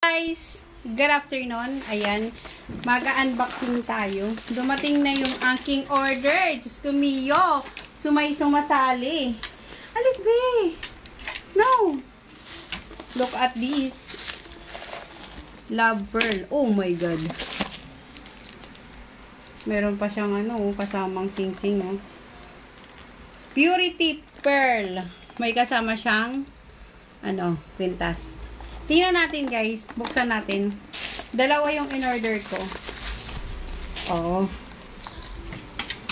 Guys, good afternoon. Ayan, mag-unboxing tayo. Dumating na yung aking order. Diyos ko, Mio. Sumasali. Alis, be. No. Look at this. Love Pearl. Oh my God. Meron pa siyang kasamang sing-sing. Oh. Purity Pearl. May kasama siyang kwintas. Tingnan natin, guys. Buksan natin. Dalawa yung in-order ko. Oo.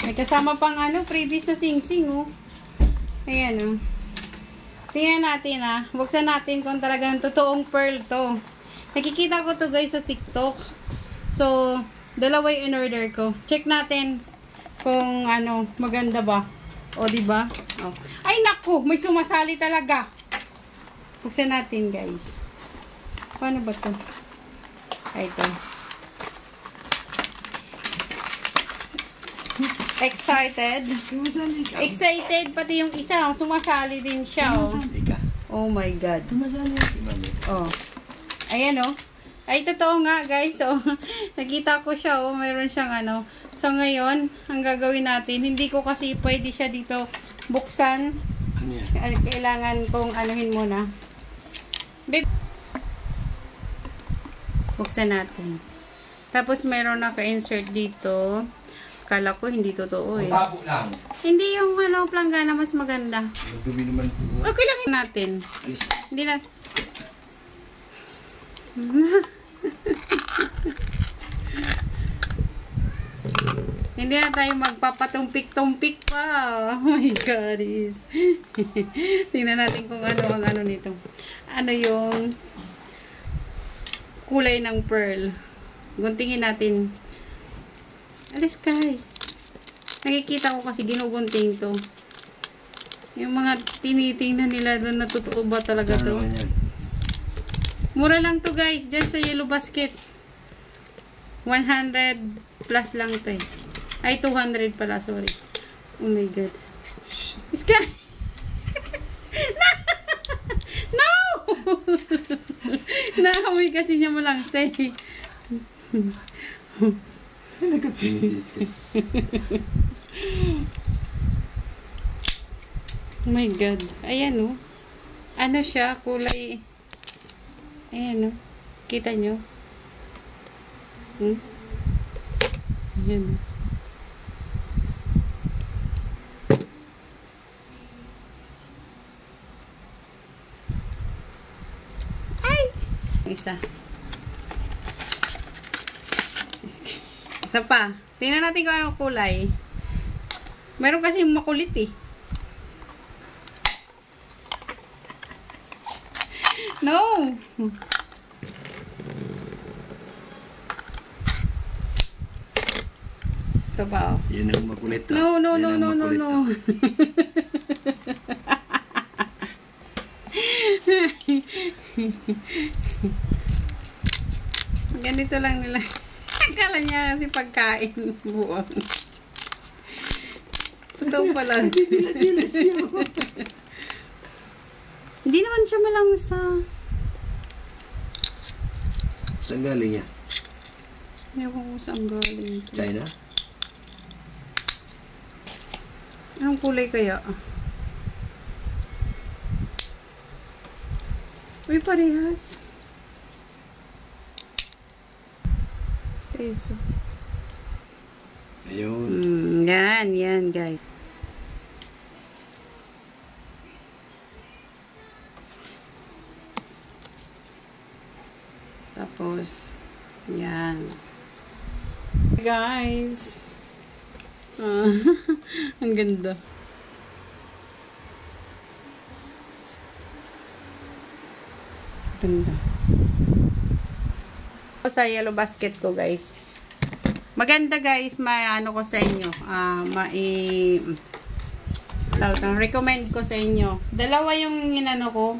May kasama pang freebies na sing-sing, oh. Ayan, oh. Tingnan natin, Buksan natin kung talagang totoong pearl to. Nakikita ko to, guys, sa TikTok. So, dalawa yung in-order ko. Check natin kung maganda ba. O, diba? Oh. Ay, naku! May sumasali talaga. Buksan natin, guys. Paano ba ito? Ay, ito. Excited. Sumasali ka. Excited. Pati yung isa, sumasali din siya. Sumasali ka. Oh my God. Sumasali ka. Oh. Ayan, oh. Ay, totoo nga, guys. So, nakita ko siya, oh. Mayroon siyang So, ngayon, ang gagawin natin, hindi ko kasi pwede siya dito buksan. Ano yan? Kailangan kong anuhin muna. Babe. Buksan natin. Tapos, meron naka-insert dito. Kala ko, hindi totoo eh. Tabo lang. Hindi yung planggana mas maganda. Dumi naman ito. Okay lang natin. Alis. Hindi na. Hindi na tayo magpapatumpik-tumpik pa. Oh my God. Tingnan natin kung ang nito. Ano yung kulay ng pearl. Guntingin natin. Alis kay. Nakikita ko kasi ginugunting to. Yung mga tinitingnan nila doon na totoo ba talaga to. Mura lang to, guys. Diyan sa Yellow Basket. 100 plus lang to eh. Ay, 200 pala. Sorry. Oh my God. Iska. No! Nakamoy kasi niya malang say. Nagkapinis ka. Oh my God. Ayan, oh. Ano siya? Kulay. Ayan, oh. Kita nyo? Ayan. Ay! Isa. Isa pa. Tingnan natin kung anong kulay. Meron kasi makulit eh. No! Ito ba, oh? Yan ang makulit. No. Ganito lang nila. Akala niya kasi pagkain buong. Totoo pala. Hindi naman siya malangsa. Saan galing yan? Ewan ko saan galing. China? Anong kulay kaya? Uy, parehas. Peso. Ayun. Yan, guys. Tapos, yan. Guys. Ang ganda. Ganda. Sa Yellow Basket ko, guys. Maganda, guys. Ko sa inyo. Recommend ko sa inyo. Dalawa yung ko.